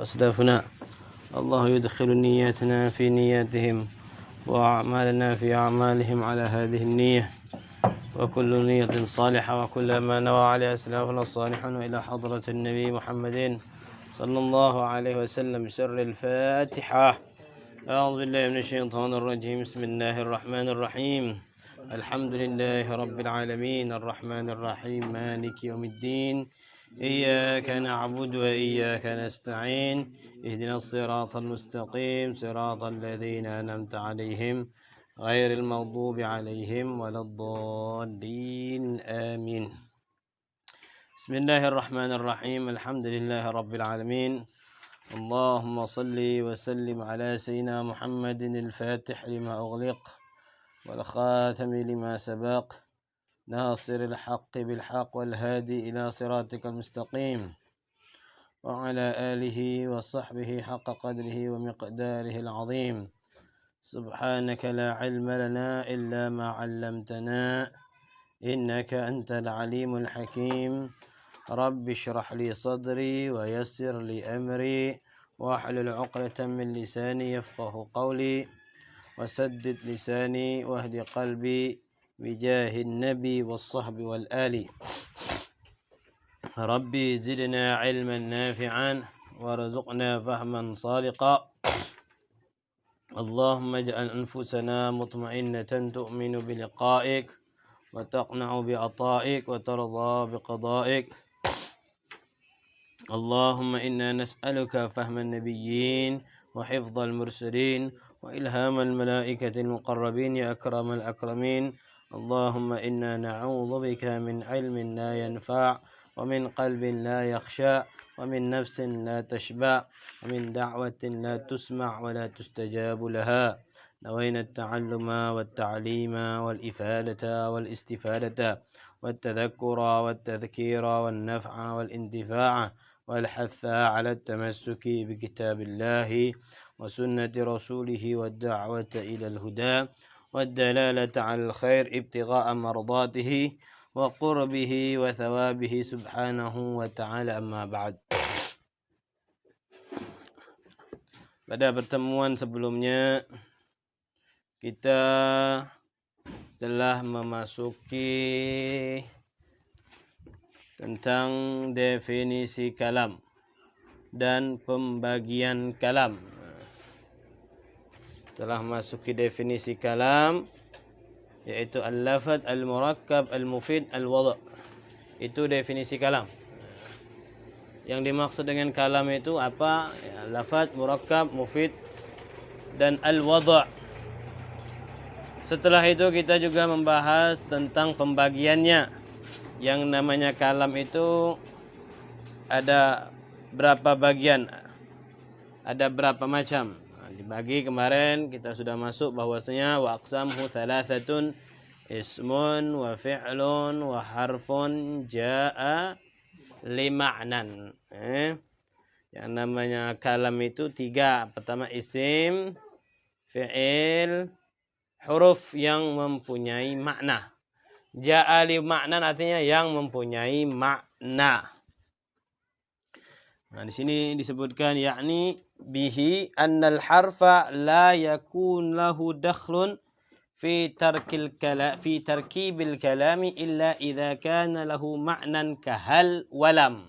وأسلافنا. الله يدخل نياتنا في نياتهم وأعمالنا في أعمالهم على هذه النية، وكل نية صالحة وكل ما نوى عليه أسلافنا الصالحون إلى حضرة النبي محمد صلى الله عليه وسلم. شر الفاتحة. أعوذ بالله من الشيطان الرجيم. بسم الله الرحمن الرحيم. الحمد لله رب العالمين الرحمن الرحيم مالك يوم الدين. إياك نعبد وإياك نستعين. اهدنا الصراط المستقيم صراط الذين أنعمت عليهم غير المغضوب عليهم ولا الضالين آمين. بسم الله الرحمن الرحيم. الحمد لله رب العالمين. اللهم صل وسلم على سيدنا محمد الفاتح لما أغلق والخاتم لما سبق ناصر الحق بالحق والهادي إلى صراطك المستقيم وعلى آله وصحبه حق قدره ومقداره العظيم. سبحانك لا علم لنا إلا ما علمتنا إنك أنت العليم الحكيم. رب اشرح لي صدري ويسر لي أمري واحلل عقدة من لساني يفقه قولي وسدد لساني واهد قلبي بجاه النبي والصحب والآل. ربي زدنا علما نافعا وارزقنا فهما صادقا. اللهم اجعل أنفسنا مطمئنة تؤمن بلقائك وتقنع بعطائك وترضى بقضائك. اللهم إنا نسألك فهم النبيين وحفظ المرسلين وإلهام الملائكة المقربين يا أكرم الأكرمين. اللهم إنا نعوذ بك من علم لا ينفع ومن قلب لا يخشى ومن نفس لا تشبع ومن دعوة لا تسمع ولا تستجاب لها. نوينا التعلم والتعليم والإفادة والاستفادة والتذكر والتذكير والنفع والانتفاع والحث على التمسك بكتاب الله وسنة رسوله والدعوة إلى الهدى والدلالة على الخير ابتغاء مرضاته وقربه وثوابه سبحانه وتعالى. أما بعد. Pada pertemuan sebelumnya kita telah memasuki tentang definisi kalam dan pembagian kalam. Telah masuki definisi kalam yaitu al-lafadz, al-murakkab, al-mufid, al-wada'. Itu definisi kalam. Yang dimaksud dengan kalam itu apa? Ya, lafadz, murakkab, mufid, dan al-wada'. Setelah itu kita juga membahas tentang pembagiannya. Yang namanya kalam itu ada berapa bagian? Ada berapa macam? Dibagi kemarin kita sudah masuk bahwasanya wa aqsamuhu thalathatun ismun wa fi'lun wa harfun jaa lima'nan. Yang namanya kalam itu tiga. Pertama isim, fi'il, huruf yang mempunyai makna. Jaa lima'nan artinya yang mempunyai makna. Nah, di sini disebutkan yakni bihi annal harfa la yakun lahu dakhlun fi tarkibil kalami illa idza kana lahu ma'nan kahal walam.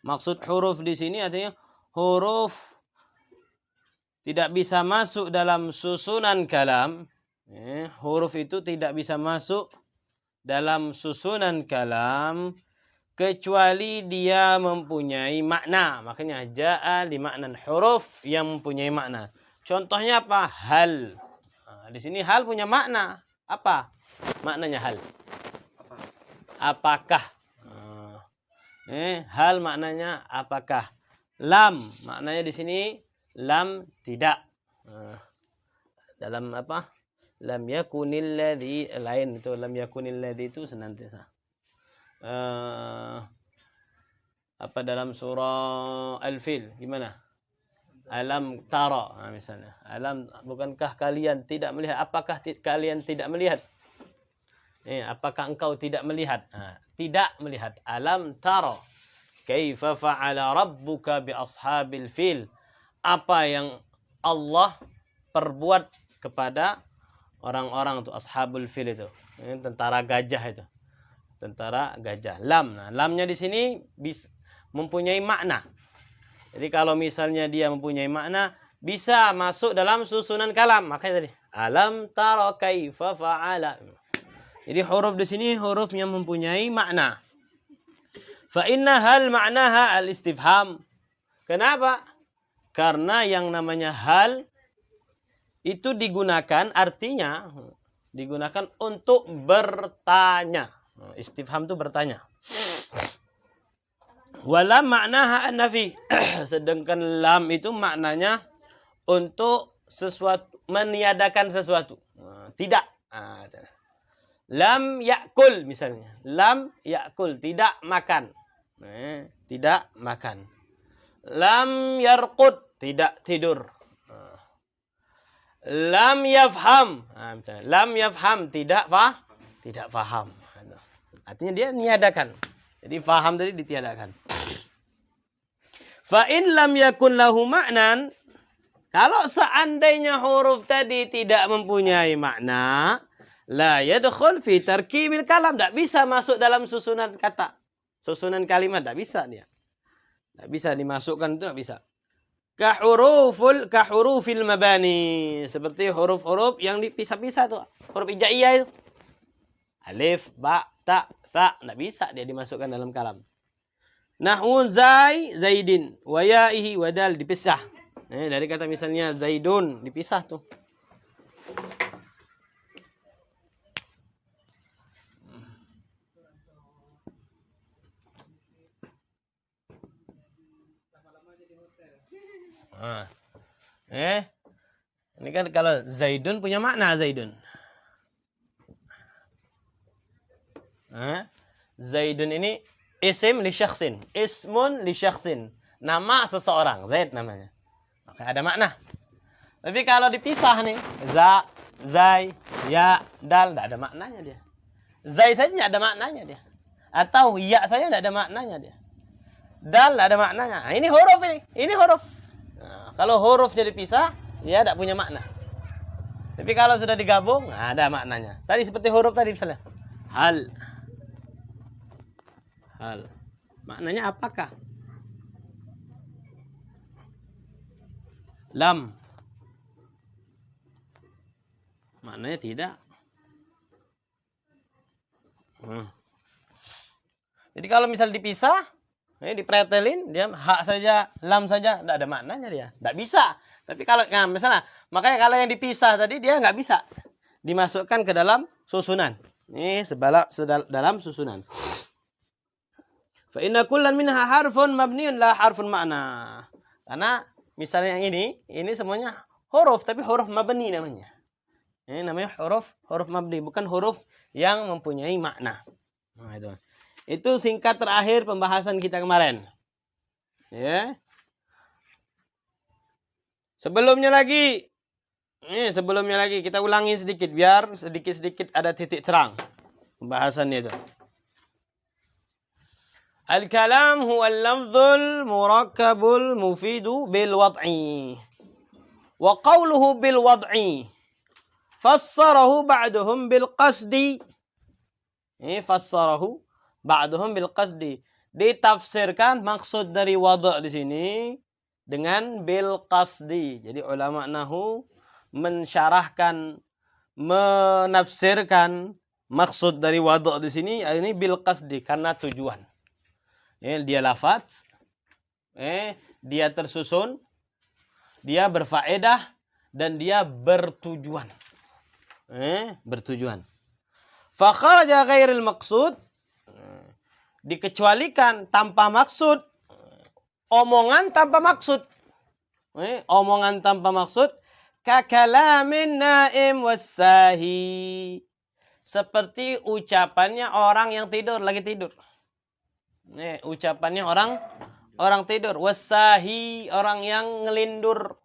Maksud huruf di sini artinya huruf tidak bisa masuk dalam susunan kalam. Huruf itu tidak bisa masuk dalam susunan kalam kecuali dia mempunyai makna. Makanya jaa li maknan, huruf yang mempunyai makna. Contohnya apa? Hal. Nah, di sini hal punya makna. Apa maknanya hal? Apakah? Hal maknanya apakah? Lam maknanya di sini lam tidak. Dalam apa? Lam yakunil ladzi, lain itu lam yakunil ladzi itu senantiasa. Apa dalam surah Al-Fil gimana? Alam tara, misalnya. Alam, bukankah kalian tidak melihat? Apakah kalian tidak melihat? Apakah engkau tidak melihat? Tidak melihat. Alam tara. Kaifa fa'ala rabbuka bi ashabil fil. Apa yang Allah perbuat kepada orang-orang itu ashabul fil itu. Ini tentara gajah itu. Tentara gajah. Lam. Nah, lamnya di sini mempunyai makna. Jadi kalau misalnya dia mempunyai makna, bisa masuk dalam susunan kalam. Makanya tadi, alam tara kaifa fa'ala. Jadi huruf di sini huruf yang mempunyai makna. Fa inna hal ma'naha al-istifham. Kenapa? Karena yang namanya hal itu digunakan, artinya digunakan untuk bertanya. Istifham itu bertanya. Walam maknaha an-nafi. Sedangkan lam itu maknanya untuk sesuatu, meniadakan sesuatu. Tidak. Lam yakul misalnya. Lam yakul, tidak makan. Tidak makan. Lam yarqud, tidak tidur. Lam yafham. Lam yafham, tidak faham. Artinya dia niadakan. Jadi faham tadi ditiadakan. Fa in lam yakun lahu ma'nan, kalau seandainya huruf tadi tidak mempunyai makna, la yadkhul fi tarkibil kalam, tidak bisa masuk dalam susunan kata. Susunan kalimat tidak bisa dia. Tidak bisa dimasukkan, itu tidak bisa. Kahurufil mabani, seperti huruf-huruf yang dipisah-pisah tuh. Huruf hijaiyah itu. Alif, ba, ta, fa, tidak bisa dia dimasukkan dalam kalam. Nahwu zaidin, wa ya'ihi wa dal, dipisah. Dari kata misalnya zaidun, dipisah tuh. Ini kan kalau zaidun punya makna zaidun. Zaidun ini isim li syakhsin, ismun li syakhsin. Nama seseorang, Zaid namanya. Oke, ada makna. Tapi kalau dipisah nih, zai, ya, dal, tidak ada maknanya dia. Zai saja tidak ada maknanya dia. Atau ya saja tidak ada maknanya dia. Dal tidak ada maknanya. Nah, ini huruf ini. Ini huruf. Nah, kalau hurufnya dipisah, dia tidak punya makna. Tapi kalau sudah digabung, nah, ada maknanya. Tadi seperti huruf tadi misalnya. Hal. Maknanya apakah? Lam. Maknanya tidak. Jadi kalau misal dipisah, dipretelin, dia hak saja, lam saja, tidak ada maknanya dia. Tidak bisa. Tapi kalau, nah, misalnya, makanya kalau yang dipisah tadi, dia nggak bisa dimasukkan ke dalam susunan. Ini dalam susunan. Fa inna kullan minha harfun mabniun la harfun makna. Karena misalnya yang ini semuanya huruf, tapi huruf mabni namanya. Ini namanya huruf mabni, bukan huruf yang mempunyai makna. Nah, itu singkat terakhir pembahasan kita kemarin. Ya. Sebelumnya lagi kita ulangi sedikit biar sedikit-sedikit ada titik terang pembahasannya itu. Al-kalam huwa al-lafzul murakkabul mufidu bil wad'i. Wa qawluhu bil wad'i fassarahu ba'duhum bil qasdi. Fassarahu ba'duhum bil qasdi. Ditafsirkan maksud dari wad' di sini dengan bil qasdi. Jadi ulama nahwu mensyarahkan, menafsirkan maksud dari wad' di sini ini bil qasdi, karena tujuan. Dia lafaz, dia tersusun, dia berfaedah, dan dia bertujuan. Bertujuan. Fa kharaja ghairil maqsud, dikecualikan tanpa maksud, omongan tanpa maksud. Omongan tanpa maksud, ka kalamin naim wassahi, seperti ucapannya orang yang tidur, lagi tidur. Ucapannya orang tidur. Wassahi, orang yang ngelindur.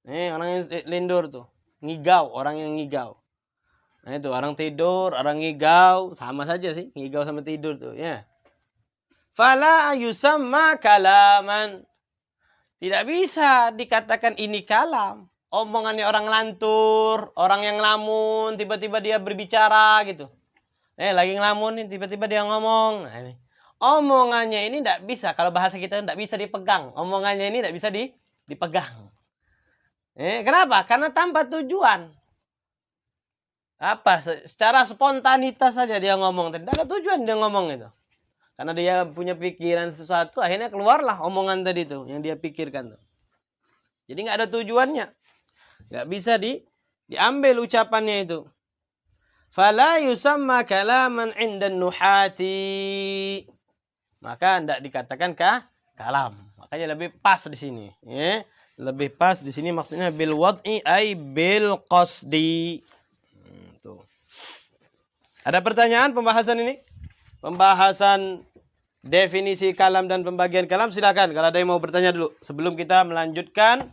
Orang yang lindur tuh. Ngigau, orang yang ngigau. Nah itu orang tidur, orang ngigau, sama saja sih, ngigau sama tidur tuh, ya. Fala yusamma kalaman. Tidak bisa dikatakan ini kalam. Omongannya orang lantur, orang yang ngelamun, tiba-tiba dia berbicara gitu. Lagi ngelamun nih, tiba-tiba dia ngomong. Nah, ini. Omongannya ini tidak bisa, kalau bahasa kita tidak bisa dipegang. Omongannya ini tidak bisa dipegang. Kenapa? Karena tanpa tujuan. Apa? Secara spontanitas saja dia ngomong. Tidak ada tujuan dia ngomong itu. Karena dia punya pikiran sesuatu, akhirnya keluarlah omongan tadi itu yang dia pikirkan tuh. Jadi nggak ada tujuannya. Nggak bisa diambil ucapannya itu. Fala yusamma kalaman indan nuhati. Maka tidak dikatakan kalam. Makanya lebih pas di sini. Ya. Lebih pas di sini maksudnya bil wad'i ay bil qasdi. Tuh. Ada pertanyaan pembahasan ini? Pembahasan definisi kalam dan pembagian kalam, silakan kalau ada yang mau bertanya dulu sebelum kita melanjutkan.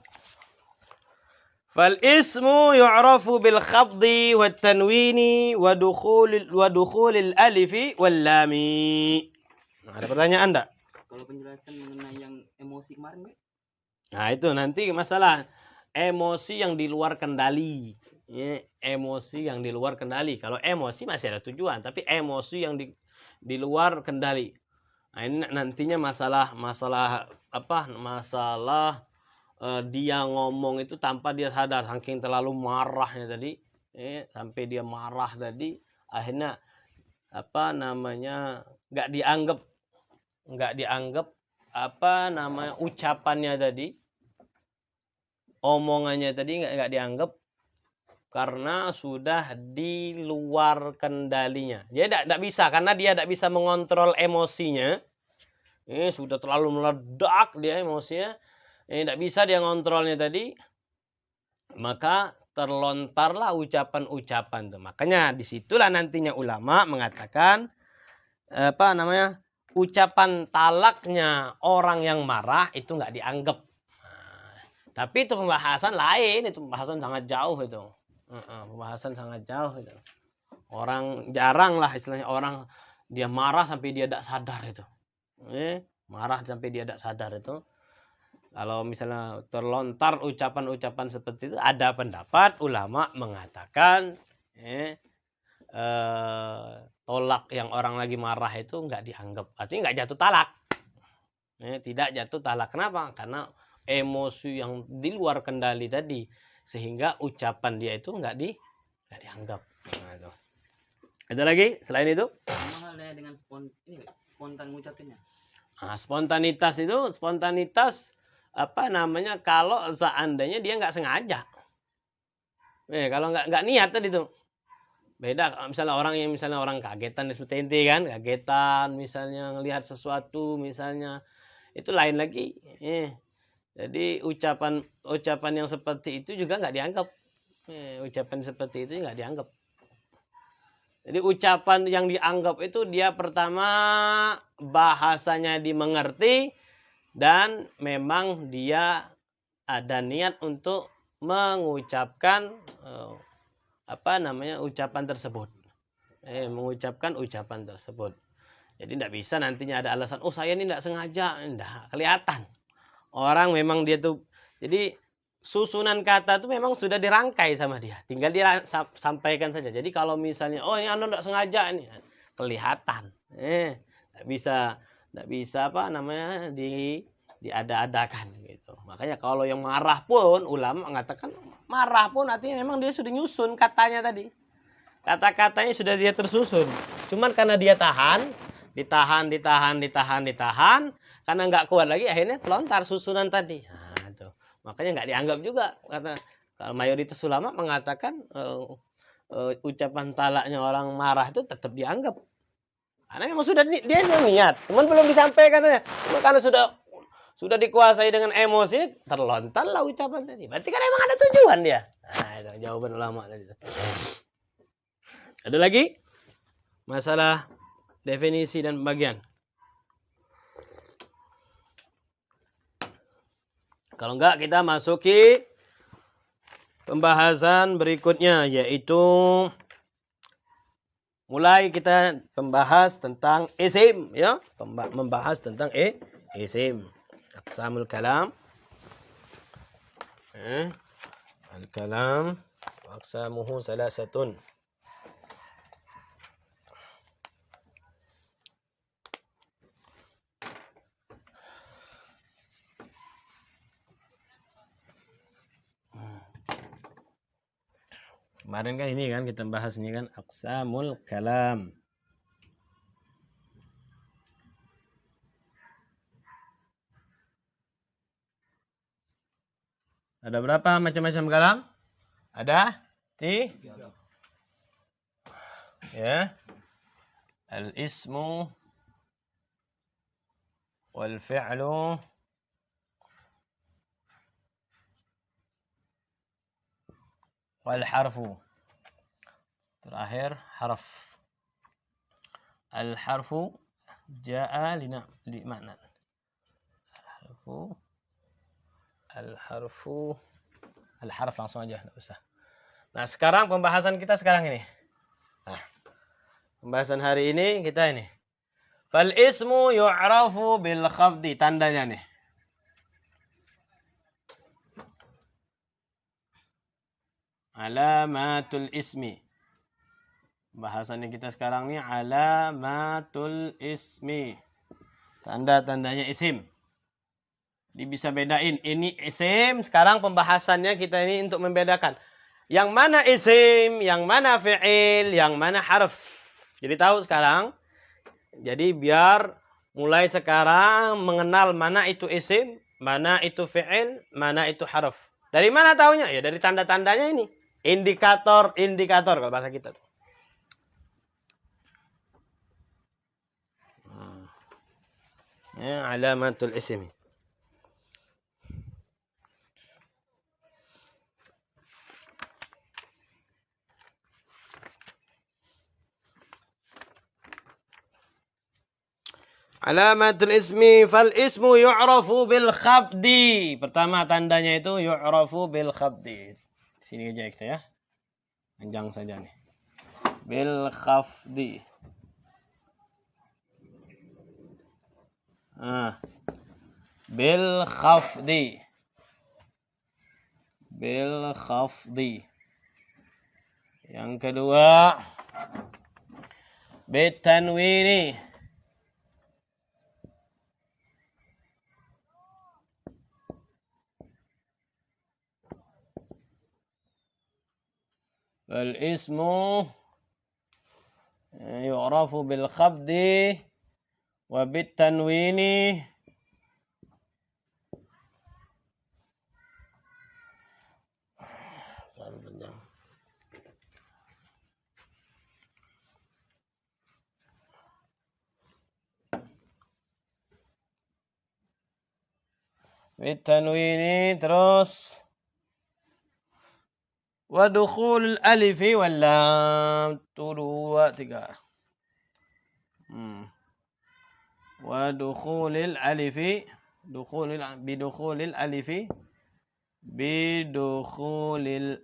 Fal ismu yu'rafu bil khafdi wat tanwini wa dukhulil alifi wal lami. Ada pertanyaan enggak? Kalau penjelasan mengenai yang emosi kemarin, Nah, itu nanti masalah emosi yang di luar kendali. Ya, emosi yang di luar kendali. Kalau emosi masih ada tujuan, tapi emosi yang di luar kendali. Nah, ini nantinya masalah dia ngomong itu tanpa dia sadar, saking terlalu marahnya tadi, sampai dia marah tadi, akhirnya nggak dianggap ucapannya tadi, omongannya tadi nggak dianggap karena sudah di luar kendalinya. Dia tidak bisa, karena dia tidak bisa mengontrol emosinya. Sudah terlalu meledak dia emosinya. Tidak bisa dia ngontrolnya tadi. Maka terlontarlah ucapan-ucapan. Makanya disitulah nantinya ulama mengatakan ucapan talaknya orang yang marah itu nggak dianggap. Tapi itu pembahasan lain. Itu pembahasan sangat jauh itu. Pembahasan sangat jauh itu. Orang jarang lah istilahnya orang dia marah sampai dia tidak sadar itu. Marah sampai dia tidak sadar itu. Kalau misalnya terlontar ucapan-ucapan seperti itu, ada pendapat ulama mengatakan tolak yang orang lagi marah itu nggak dianggap. Artinya nggak jatuh talak. Tidak jatuh talak. Kenapa? Karena emosi yang di luar kendali tadi, sehingga ucapan dia itu nggak dianggap. Nah, itu. Ada lagi selain itu? Sama halnya dengan spontan ngucapinnya. Nah, spontanitas kalau seandainya dia nggak sengaja. Kalau nggak niat tadi tuh. Beda misalnya orang kagetan seperti inti kan, kagetan misalnya ngelihat sesuatu misalnya, itu lain lagi. Jadi ucapan yang seperti itu juga nggak dianggap. Ucapan seperti itu nggak dianggap. Jadi ucapan yang dianggap itu dia pertama bahasanya dimengerti dan memang dia ada niat untuk mengucapkan ucapan tersebut. Mengucapkan ucapan tersebut. Jadi tidak bisa nantinya ada alasan, saya ini tidak sengaja. Tidak, kelihatan. Orang memang dia tuh, jadi susunan kata itu memang sudah dirangkai sama dia. Tinggal dia sampaikan saja. Jadi kalau misalnya, ini anda tidak sengaja, ini kelihatan. Tidak bisa diada-adakan gitu. Makanya kalau yang marah pun, ulama mengatakan marah pun artinya memang dia sudah nyusun katanya tadi. Kata-katanya sudah dia tersusun. Cuman karena dia ditahan, karena nggak kuat lagi, akhirnya telontar susunan tadi. Nah, itu. Makanya nggak dianggap juga. Karena kalau mayoritas ulama mengatakan ucapan talaknya orang marah itu tetap dianggap. Karena memang sudah dia niat, cuman belum disampaikan katanya. Cuma karena sudah dikuasai dengan emosi, terlontarlah ucapan tadi. Berarti kan emang ada tujuan dia. Nah, itu jawaban ulama tadi. Ada lagi masalah definisi dan pembagian. Kalau enggak, kita masuki pembahasan berikutnya, yaitu mulai kita membahas tentang isim, ya. Membahas tentang isim. Aqsamul kalam. Al-kalam aqsamuhu salasatun. Kemarin kan ini kan kita bahas ini kan aqsamul kalam. Ada berapa macam-macam kalam? Ada? Tiga. Ya. Al-ismu wal fi'lu wal harfu. Terakhir harf. Al harfu jaa li makna. Al harf langsung aja, enggak usah. Nah, sekarang pembahasan kita sekarang ini. Nah, pembahasan hari ini kita ini. Fal ismu yu'rafu bil khafdi, tandanya nih. Alamatul ismi. Bahasannya kita sekarang ini alamatul ismi. Tanda-tandanya isim. Jadi bisa bedain ini isim. Sekarang pembahasannya kita ini untuk membedakan yang mana isim, yang mana fi'il, yang mana harf. Jadi tahu sekarang. Jadi biar mulai sekarang mengenal mana itu isim, mana itu fi'il, mana itu harf. Dari mana taunya? Ya dari tanda-tandanya ini. Indikator kalau bahasa kita. Ya, alamatul ismi. Alamatul ismi, fal ismu yu'rafu bil khafdi. Pertama tandanya itu yu'rafu bil khafdi. Sini aja kita ya. Panjang saja nih. Bil khafdi. Bil khafdi. Bil khafdi. Yang kedua bitanwini. Wal ismu yu'rafu bil khafdi wa bit tanwini bit tanwini terus wa dukhul alifi wal lam. 1 2 3. Wa dukhulil alifi bidukhulil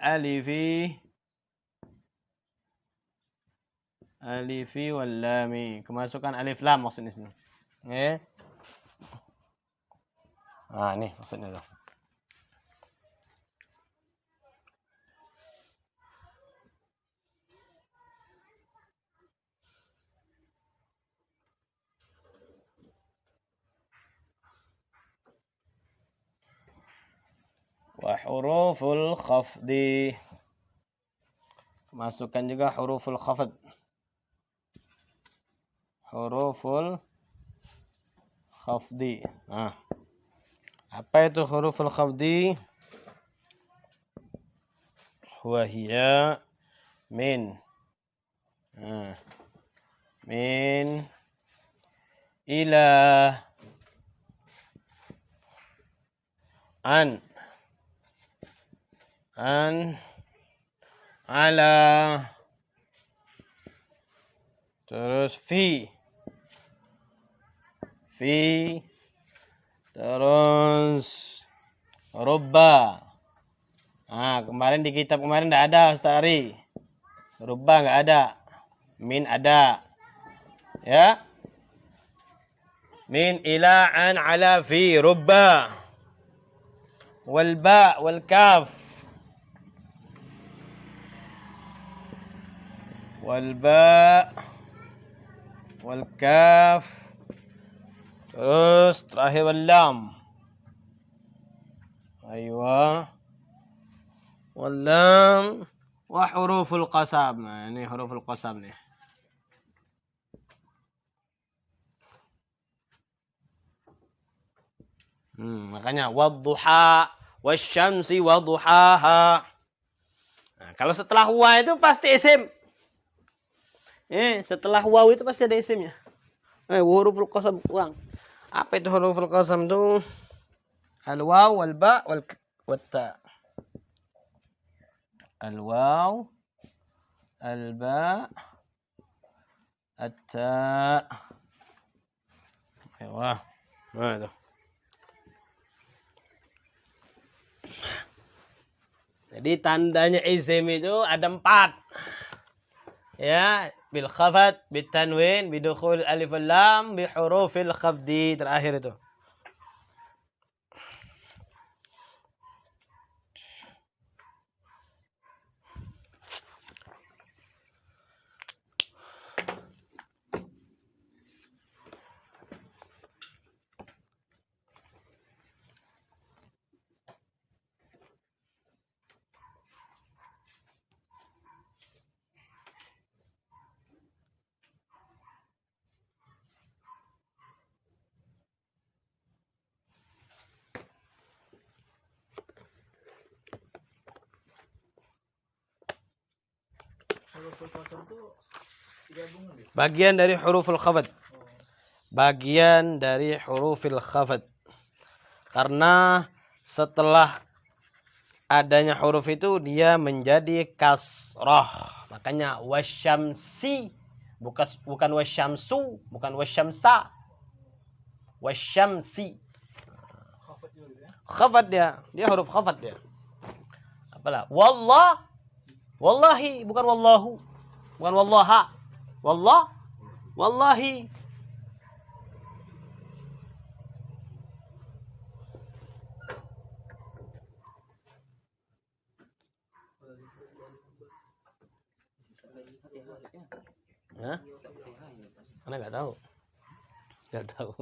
alifi alifi wal lami. Kemasukan alif lam maksudnya sini. Nggih. Nah, ini maksudnya tuh. Wa huruful khafdi. Masukkan juga huruful khafd. Huruful khafdi. Nah. Apa itu huruful khafdi? Huwa hiya min. Min ila an ala terus fi terus rubba. Kemarin di kitab kemarin enggak ada Ustaz Ari. Rubba enggak ada. Min ada. Ya. Min ila an ala fi rubba. Wal ba wal kaf. Wal ba wal kaf. Terus terakhir wal lam. Aywa. Wal lam wa huruful qasam. Nah, ini huruful qasam nih. Makanya wadduha wasyamsi wadduhaha. Nah, kalau setelah wa itu pasti isim. Setelah waw itu pasti ada isimnya. Huruful qasam kurang. Apa itu huruful qasam itu? Al-waw wal ba wal ta. Al-waw al-ba at-ta. Wah. Nah, itu. Jadi tandanya isim itu ada 4. Ya, bil khafat, bil tanwin, bidukhul alif lam, bi hurufil khafdi terakhir itu. Bagian dari huruful khafat. Bagian dari hurufil khafat. Karena setelah adanya huruf itu dia menjadi kasrah. Makanya wasyamsi bukan wasyamsu, bukan wasyamsa. Wasyamsi. Khafat dia. Dia huruf khafat dia. Apalah? Wallahi bukan wallahu. Bukan wallaha. Wallahi. Hah? Mana enggak tahu. Enggak tahu.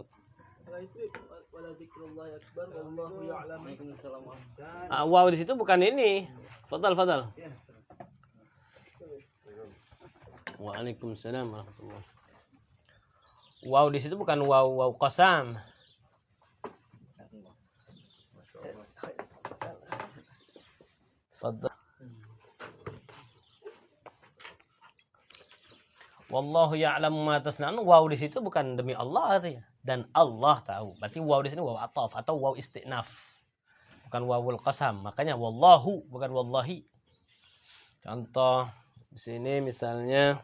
Wow di situ bukan ini. Fadal. Waalaikumsalam warahmatullahi. Wow di situ bukan wow qasam. Fadal. Wallahu ya'lamu ma tasna'un. Wow di situ bukan demi Allah artinya. Dan Allah tahu. Berarti wow di sini wow ataf atau wow istinaf. Bukan wawul qasam. Makanya wallahu bukan wallahi. Contoh di sini misalnya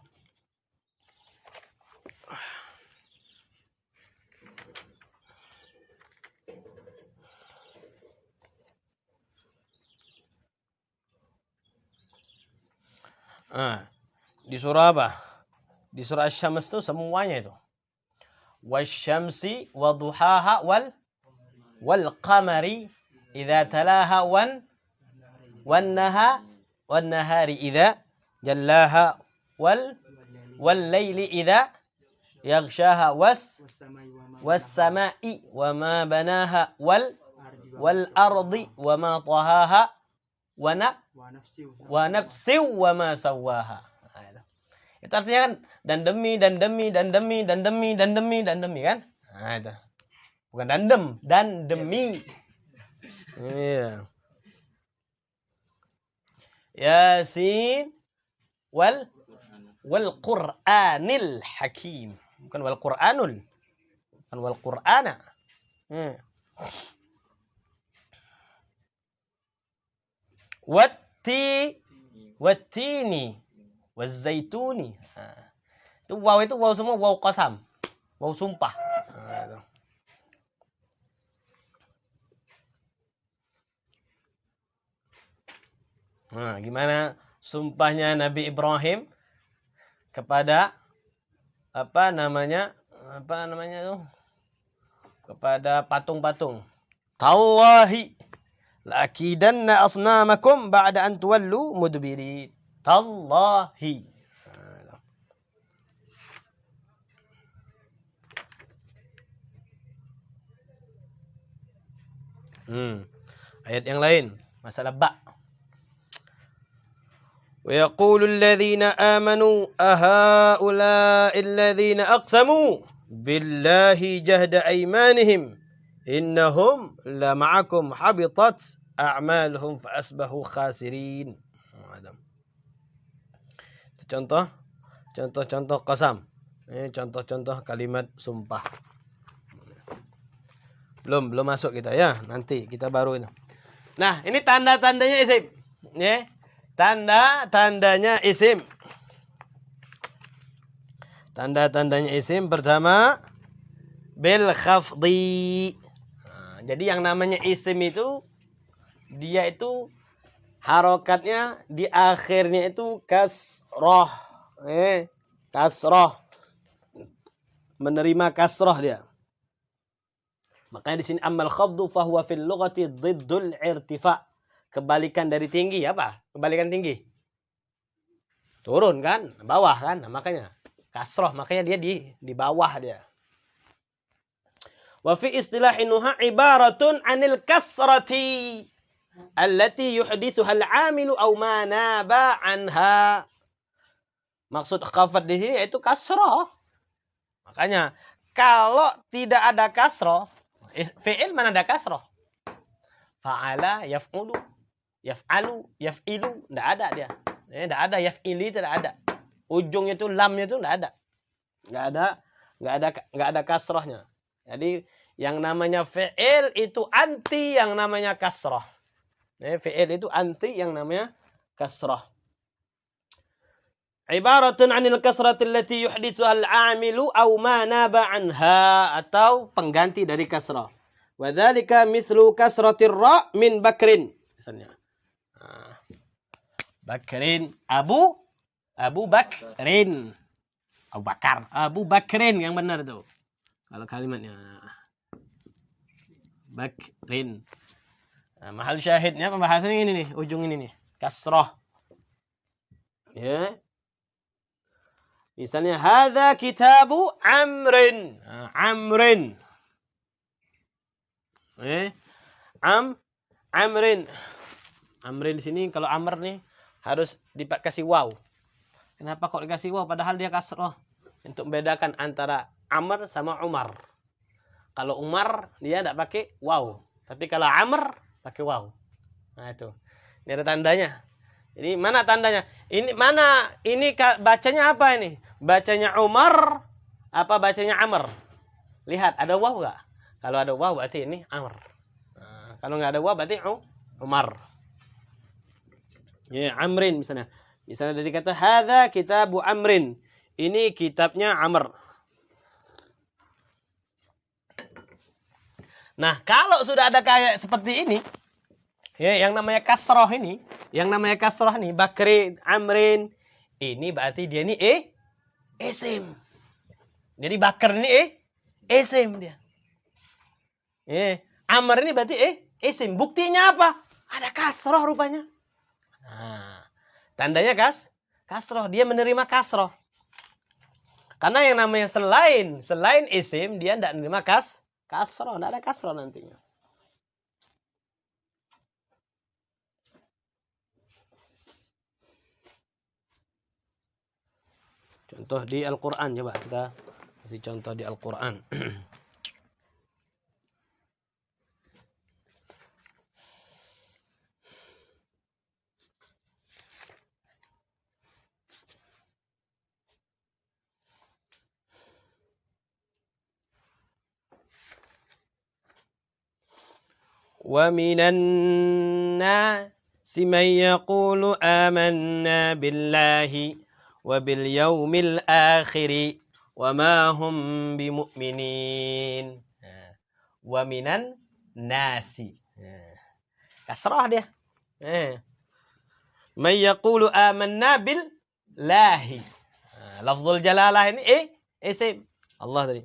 di surah apa? Di surah Asy-Syams itu semuanya itu. Wasyamsi waduhaha wal qamari idza talaha wan nahari idza jallaha wal laili idza yaghshaha was samai wama banaha wal ardi wama tahaha wa nafsi wama sawaha. Itu artinya kan dan demi kan? Nah, itu. Bukan dan demi. Iya. Yasin wal Qur'anil Hakim. Bukan wal Qur'anul. Bukan wal Qur'ana. Wattini wazaituni. Itu waw semua waw qasam. Waw sumpah. Nah, gimana sumpahnya Nabi Ibrahim kepada apa namanya tuh? Kepada patung-patung. Tallahi la'akidanna asnamakum ba'da an tuwallu mudbirin. Tallahi. Ayat yang lain, masalah ba. Wa yaqulu alladhina amanu ahaula'i alladhina aqsamu billahi jahda aymanihim innahum la ma'akum habitat a'maluhum fa asbahu khasirin. Contoh qasam. Contoh-contoh kalimat sumpah. Belum masuk kita ya. Nanti kita baru ini. Nah, ini tanda-tandanya isim. Ya. Tanda-tandanya isim. Tanda-tandanya isim pertama bil khafdi. Nah, jadi yang namanya isim itu dia itu harokatnya di akhirnya itu kasroh. Kasroh. Menerima kasroh dia. Makanya di sini amal khafdu fahuwa fil lughati dhiddul irtifa. Kebalikan dari tinggi apa? Kebalikan tinggi. Turun kan? Bawah kan? Nah, makanya kasroh, makanya dia di bawah dia. Wa fi istilahinuha ibaratun anil kasrati allati yuhdithuha al-'amilu aw ma naba anha. Maksud khafat di sini yaitu kasroh. Makanya kalau tidak ada kasroh, fi'il mana ada kasroh? Fa'ala, yaf'ulu, yaf'alu, yaf'ilu, tidak ada dia. Tidak ada yaf'ili, tidak ada. Ujungnya itu lamnya itu tidak ada. Enggak ada kasrohnya. Jadi yang namanya fi'il itu anti yang namanya kasroh. Fi'il itu anti yang namanya kasroh. Ibaratun 'anil kasrati allati yuhditsuha al-'amilu aw ma naba 'anha, atau pengganti dari kasrah. Wa dzalika mithlu kasratir ra min bakrin. Misalnya. Bakrin, Abu Bakrin. Abu Bakar, Abu Bakrin yang benar itu. Kalau kalimatnya Bakrin. Nah, mahal syahidnya pembahasannya ini nih, ujung ini nih, kasrah. Ya. Misalnya hadza kitabu Amrin. Amrin. Amrin. Amrin di sini kalau Amr nih harus dikasih waw. Kenapa kok dikasih waw padahal dia kasrah? Untuk membedakan antara Amr sama Umar. Kalau Umar dia tidak pakai waw, tapi kalau Amr pakai waw. Nah itu. Ini ada tandanya. Jadi mana tandanya? Ini mana? Ini bacanya apa ini? Bacanya Umar apa bacanya Amr? Lihat ada waw enggak? Kalau ada waw berarti ini Amr. Nah, kalau enggak ada waw berarti Umar. Ya, Amrin misalnya. Misalnya dari kata hadza kitabu Amrin. Ini kitabnya Amr. Nah, kalau sudah ada kayak seperti ini, ya, yang namanya kasroh ini, Bakrin, Amrin, ini berarti dia ini isim. Jadi Bakr ini isim dia. Amr ini berarti isim. Buktinya apa? Ada kasroh rupanya. Nah, tandanya kasroh, dia menerima kasroh. Karena yang namanya selain isim dia tidak menerima kasroh, tidak ada kasroh nantinya. Contoh di Al-Quran, coba kita kasih contoh di Al-Quran. Wa minan nasi man yaqulu amanna billahi wa bil yaumil akhiri wa ma hum bimu'minin. Wa minan nasi. Kasrah dia. Man yaqulu amanna billahi. Lafzul jalalah ini isim. Allah tadi.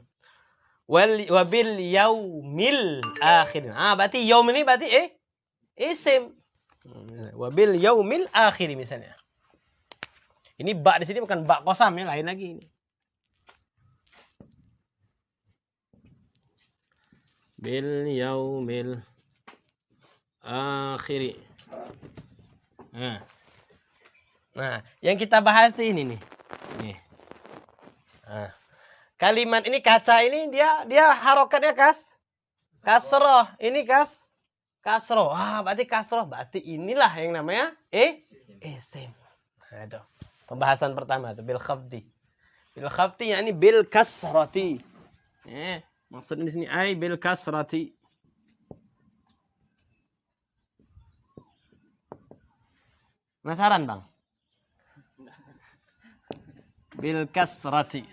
Wabil yaumil akhir. Berarti yaum ini berarti isim. Wabil yaumil akhir misalnya. Ini ba di sini bukan ba qasam ya, lain lagi ini. Bil yaumil akhir. Nah, yang kita bahas tuh ini nih. Nih. Kalimat ini, kata ini dia harokatnya kasroh. Ini kasroh. Berarti kasroh. Berarti inilah yang namanya isim. Nah, itu. Pembahasan pertama itu bil khafdi. Bil khafdi yakni bil kasrati. Maksudnya di sini bil kasrati. Penasaran, Bang? Bil kasrati.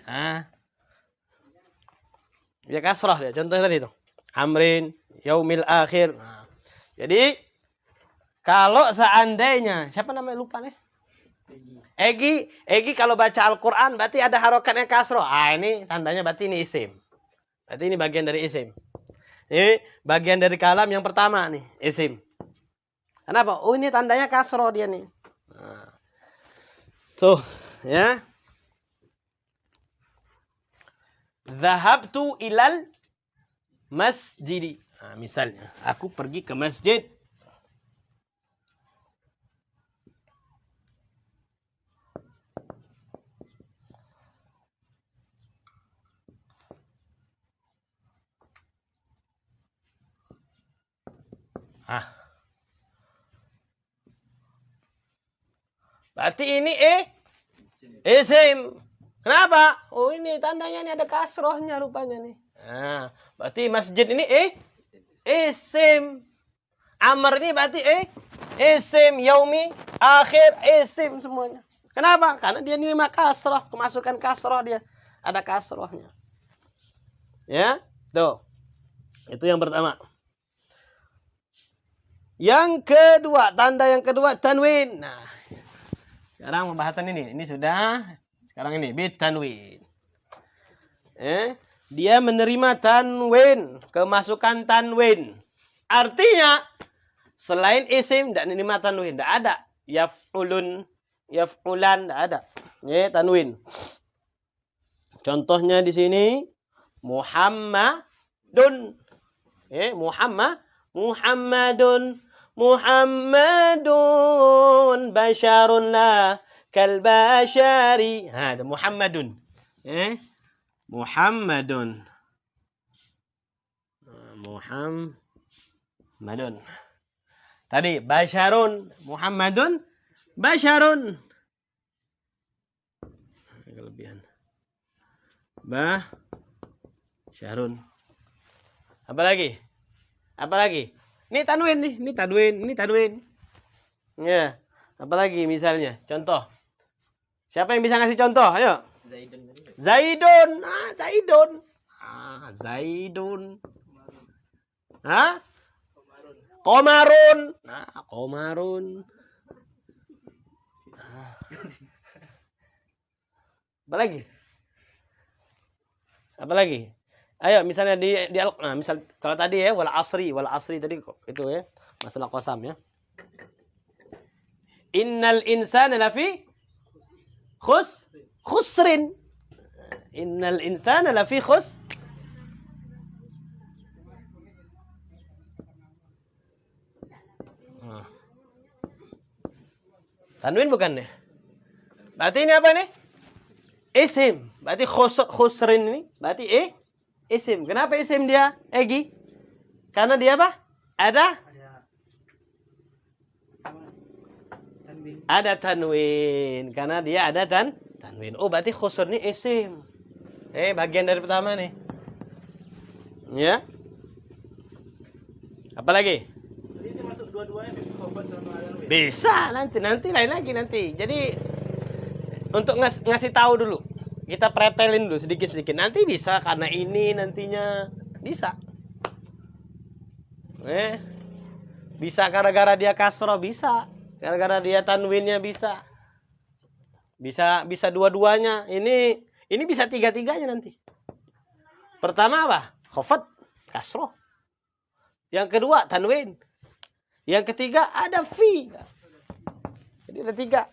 Ya kasrah dia. Contohnya tadi itu. Amrin, yaumil akhir. Jadi kalau seandainya, siapa namanya lupa nih? Egi kalau baca Al-Quran berarti ada harokatnya kasroh. Ini tandanya berarti ini isim. Berarti ini bagian dari isim. Ini bagian dari kalam yang pertama nih, isim. Kenapa? Oh, ini tandanya kasroh dia nih. Tuh, ya. Zahabtu ilal masjidi. Misalnya, aku pergi ke masjid. Berarti ini isim. Kenapa? Oh, ini tandanya ini ada kasrohnya rupanya nih. Berarti masjid ini isim. Amr ini berarti isim. Yaumi akhir isim semuanya. Kenapa? Karena dia nerima kasroh, kemasukan kasroh dia. Ada kasrohnya. Ya, tuh. Itu yang pertama. Yang kedua, tanda yang kedua tanwin. Nah, sekarang pembahasan ini sudah. Sekarang ini bit tanwin. Dia menerima tanwin, kemasukan tanwin. Artinya selain isim tidak menerima tanwin, tidak ada. Yaf'ulun, yaf'ulan, tidak ada. Tanwin. Contohnya di sini Muhammadun. Muhammadun basharun la kalbashari. Ada Muhammadun. Muhammadun. Tadi basharun. Muhammadun basharun. Kelebihan. Basharun. Apa lagi? Ini tanwin. Ya. Apalagi misalnya? Contoh. Siapa yang bisa ngasih contoh? Ayo. Zaidun. Zaidun. Zaidun. Qamarun. Qamarun. Apa lagi? Ayo, misalnya di misal kalau tadi ya wal asri tadi itu ya, masalah qasam ya. Innal insana lafi khusrin. Innal insana lafi Tanwin bukan nih? Berarti ini apa nih? Isim. Berarti khusrin ini berarti isim. Kenapa isim dia, Egi? Karena dia apa? Ada tanwin. Karena dia ada tanwin. Oh, berarti khusr ini isim. Bagian dari pertama nih. Ya. Apa lagi? Ini masuk dua-duanya khobar sama tanwin. Bisa, nanti lain lagi nanti. Jadi untuk ngasih tahu dulu. Kita pretelin dulu sedikit-sedikit. Nanti bisa karena ini nantinya bisa. Bisa gara-gara dia kasroh bisa. Gara-gara dia tanwinnya bisa. Bisa dua-duanya. Ini bisa tiga-tiganya nanti. Pertama apa? Khafat, kasroh. Yang kedua tanwin. Yang ketiga ada fi. Jadi ada tiga.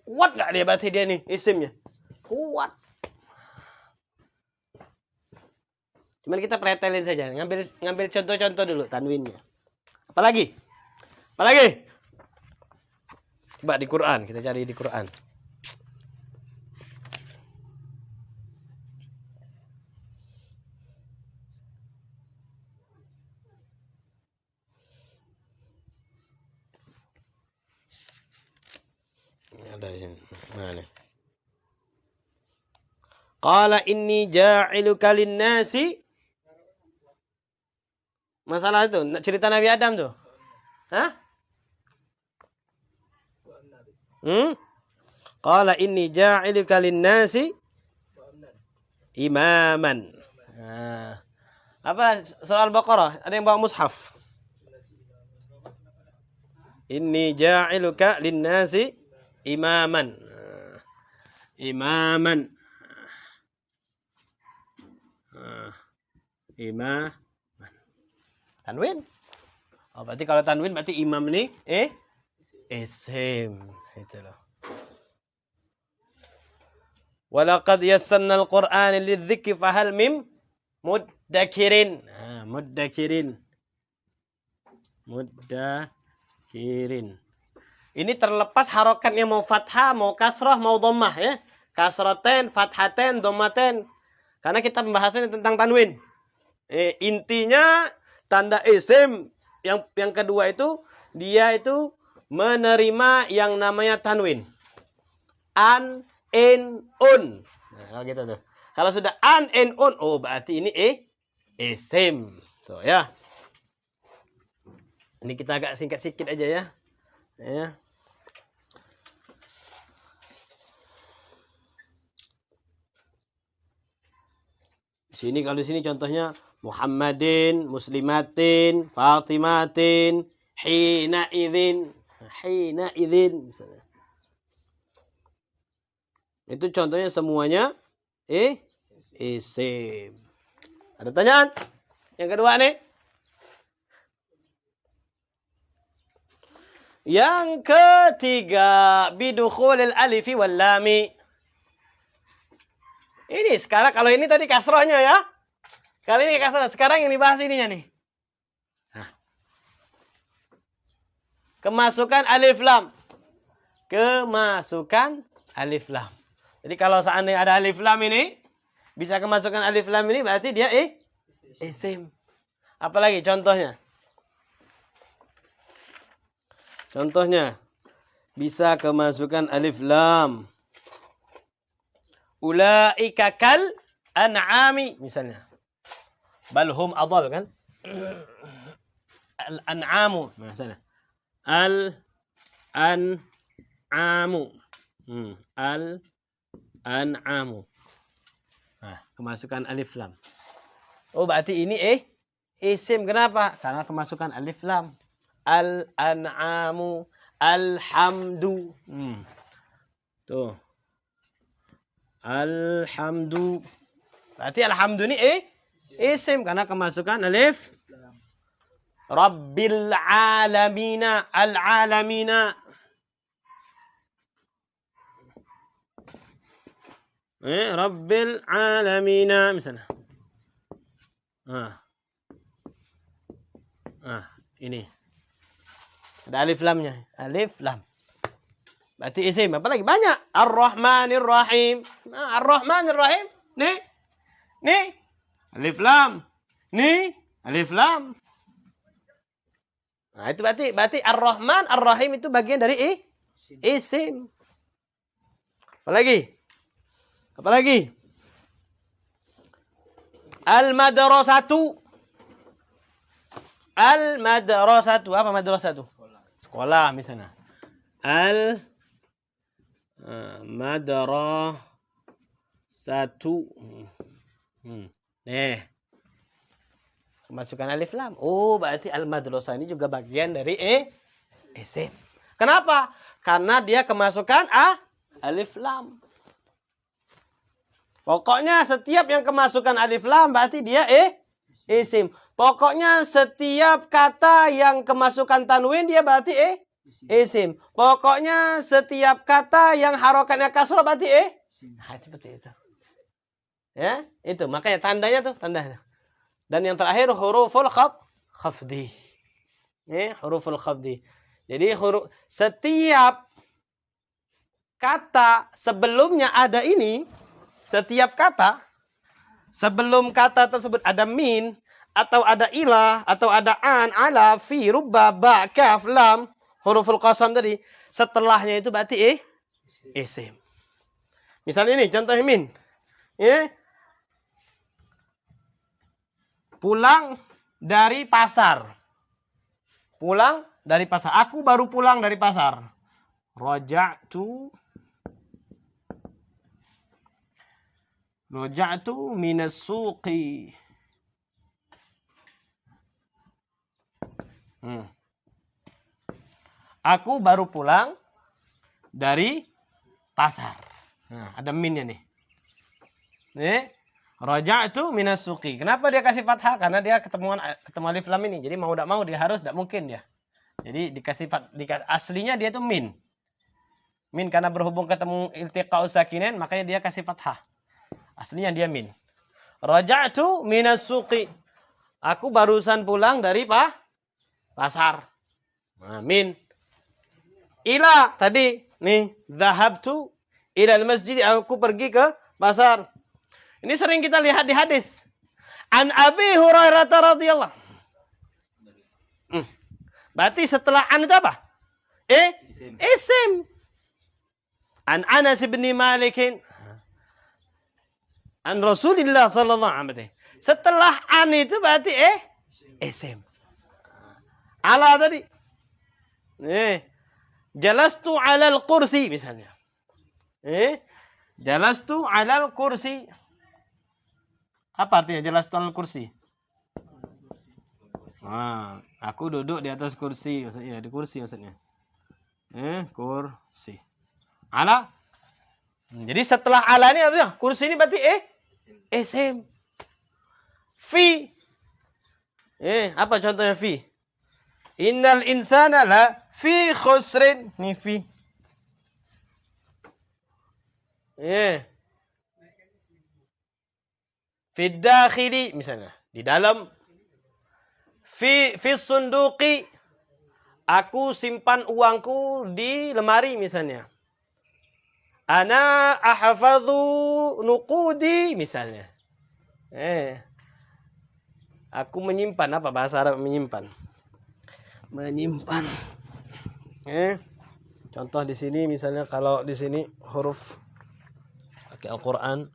Kuat nggak dia berarti dia nih isimnya? Kuat. Cuman kita pretelin saja. Ngambil contoh-contoh dulu tanwinnya. Apalagi? Coba di Quran, kita cari di Quran. Ada yang mana? Qala inni ja'iluka lin-nasi. Masalah itu, cerita Nabi Adam tuh. Hah? Qala inni ja'iluka lin-nasi imaman. Nah. Apa surah Al-Baqarah? Ada yang bawa mushaf? Inni ja'iluka lin-nasi imaman. Imaman. Imaman. Tanwin. Oh, berarti kalau tanwin berarti imam ini isim. Itu loh. Walaqad yassarna al-Qur'ana lidz-dzikri fahal mim muddakirin. Muddakirin. Ini terlepas harokatnya mau fathah, mau kasrah, mau dhammah ya. Kasraten, fathaten, dhammaten. Karena kita pembahasannya tentang tanwin. Intinya tanda isim yang kedua itu dia itu menerima yang namanya tanwin. An, in, un. Nah, gitu tuh. Kalau sudah an, in, un, oh berarti ini isim. Tuh ya. Ini kita agak singkat sikit aja ya. Ya. Sini kalau di sini contohnya Muhammadin, Muslimatin, Fatimatin, hina idzin misalnya. Itu contohnya semuanya isim. Ada pertanyaan? Yang kedua nih. Yang ketiga bidukhulil alifi wal lami. Ini sekarang kalau ini tadi kasrohnya ya. Kali ini kasroh. Sekarang yang dibahas ininya nih. Nah. Kemasukan alif lam. Kemasukan alif lam. Jadi kalau seandainya ada alif lam ini, bisa kemasukan alif lam ini berarti dia isim. Apalagi contohnya? Contohnya bisa kemasukan alif lam. Ulaika kal an'ami misalnya. Balhum adall kan? Al-an'amu misalnya. Al-an'amu. Al-an'amu. Nah, kemasukan alif lam. Oh, berarti ini isim. Kenapa? Karena kemasukan alif lam. Al-an'amu. Alhamdu. Tuh. Alhamdu. Berarti alhamdu ini isim karena kemasukan alif. Rabbil alamina. Al-alamina. Rabbil alamina misalnya. Ini. Ada alif lamnya. Alif lam. Berarti isim. Apa lagi? Banyak. Ar-Rahmanir Rahim. Nah, Ar-Rahmanir Rahim. Nih. Alif lam. Nih. Alif lam. Nah, itu berarti Ar-Rahman, Ar-Rahim itu bagian dari isim. Apa lagi? Al-madrasatu. Al-madrasatu. Apa madrasatu? Sekolah misalnya. Madrasatu. Kemasukan alif lam. Oh, berarti al-madrasah ini juga bagian dari isim. Kenapa? Karena dia kemasukan alif lam. Pokoknya setiap yang kemasukan alif lam berarti dia isim. Pokoknya setiap kata yang kemasukan tanwin dia berarti isim. Pokoknya setiap kata yang harokatnya kasrah berarti seperti itu. Ya, itu makanya tandanya tuh tandanya. Dan yang terakhir huruful khafdi. Huruful khafdi. Jadi setiap kata sebelumnya ada ini, setiap kata sebelum kata tersebut ada min atau ada ilah atau ada an, ala, fi, rubba, ba, kaf, lam, huruful qasam tadi, setelahnya itu berarti isim. Misalnya ini contohnya min. Pulang dari pasar. Pulang dari pasar. Aku baru pulang dari pasar. Raja'tu minas suqi. Aku baru pulang dari pasar. Nah, ada minnya nih. Raja'tu minas suqi. Kenapa dia kasih fathah? Karena dia ketemu alif lam ini. Jadi mau tidak mau dia harus, tidak mungkin dia. Jadi dikasih aslinya dia itu min. Min karena berhubung ketemu iltiqa'us sakinain, makanya dia kasih fathah. Aslinya dia min. Raja'tu minas suqi. Aku barusan pulang dari pasar. Nah, min. Ila tadi nih, dhahabtu ilal masjid. Aku pergi ke pasar. Ini sering kita lihat di hadis. An Abi Hurairah radhiyallahu. Berarti setelah an itu apa? Isim. An Anas bin Malik. An Rasulillah sallallahu alaihi wasallam. Setelah an itu berarti isim. Ala tadi. Jalastu 'alal kursi misalnya. Jalastu 'alal kursi. Apa artinya jalastu 'alal kursi? Aku duduk di atas kursi maksudnya, di kursi maksudnya. Kursi. Ala. Jadi setelah ala ini apa? Kursi ini berarti isim. Fi. Apa contohnya fi? Innal insana la fi khusrin. Ini fi. Fi dakhili misalnya, di dalam. Fi sunduqi. Aku simpan uangku di lemari misalnya. Ana ahfadhu nuqudi misalnya. Aku menyimpan, apa bahasa Arab menyimpan? Menyimpan. Contoh di sini misalnya kalau di sini huruf pakai Al-Qur'an.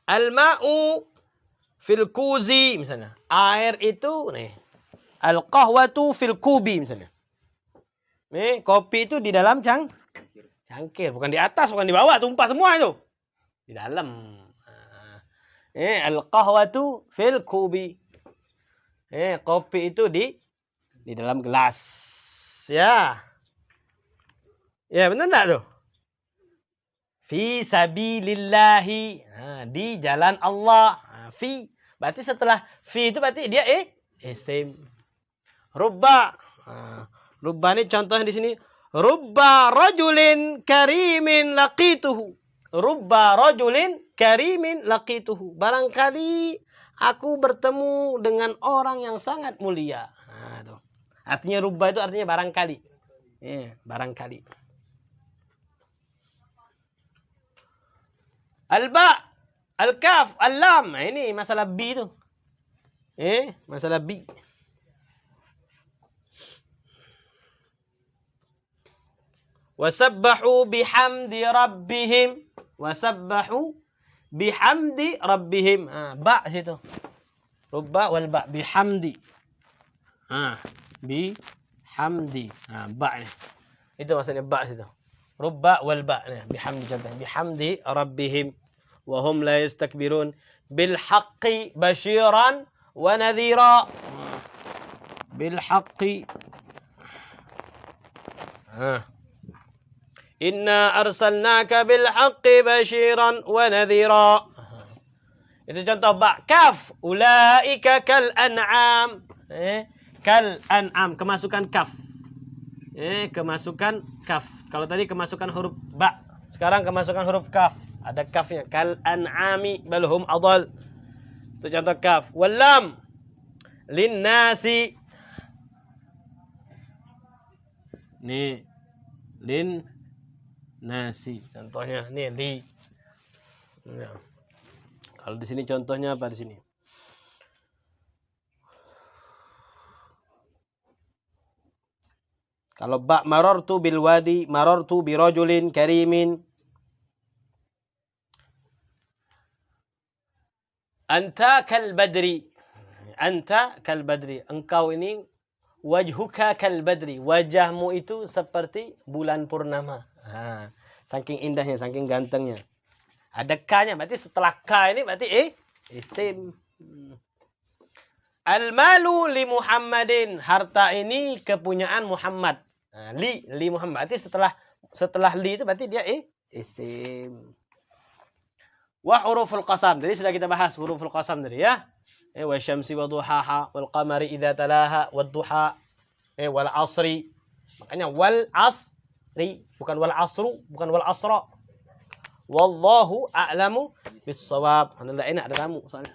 Al-ma'u fil kuzi misalnya. Air itu nih. Al-qahwatu fil kubi misalnya. Nih, kopi itu di dalam cangkir, bukan di atas, bukan di bawah, tumpah semua itu. Di dalam. Al-qahwatu fil kubi. Kopi itu di dalam gelas. Ya. Ya, benar enggak tuh? Fi sabilillahi. Di jalan Allah. Fi. Berarti setelah fi itu berarti dia isim. Rubba. Rubba ini contohnya di sini. Rubba rajulin karimin laqituhu. Rubba rajulin karimin laqituhu. Barangkali aku bertemu dengan orang yang sangat mulia. Tuh. Artinya rubba itu artinya barangkali. Barangkali. Al-ba, al-kaf, al-lam. Ini masalah bi itu. Masalah bi. Wasabbahu bihamdi rabbihim. Wasabbahu bihamdi rabbihim. Ba situ. Rubba wal ba bihamdi. Bihamdi. Ba ni. Itu maksudnya ba situ. Rubba wal ba bihamdi contohnya. Bihamdi rabbihim wa hum la yastakbirun bil haqqi basyiran wa nadhira. Bil haqqi. Inna arsalnaka bil haqqi basyiran wa nadhira. Itu contoh ba. Kaf. Ulaika kal an'am. Kal an'am. Kemasukan kaf. Kemasukan kaf. Kalau tadi kemasukan huruf ba. Sekarang kemasukan huruf kaf. Ada kafnya. Kal an'ami balhum adal. Itu contoh kaf. Wal lam. Lin nasi. Nih. Lin nasi. Contohnya nih li. Ya. Kalau di sini contohnya apa di sini? Kalau ba marartu bil wadi, marartu bi rajulin karimin. Anta kal badri. Anta kal badri. Engkau ini wajhuka kal badri. Wajahmu itu seperti bulan purnama. Saking indahnya, saking gantengnya. Ada ka-nya, berarti setelah ka ini berarti isim. Al-malu li Muhammadin. Harta ini kepunyaan Muhammad. Li Muhammad. Berarti setelah li itu berarti dia isim. Wa huruful qasam. Jadi sudah kita bahas huruful qasam tadi ya. Wa syamsi wa duhaha wal qamari idza talaha wad duha. Wal asri. Makanya wal asri, bukan wal asru, bukan wal asra. Wallahu a'lamu bis-shawab. Anda enak ada tamu soalnya.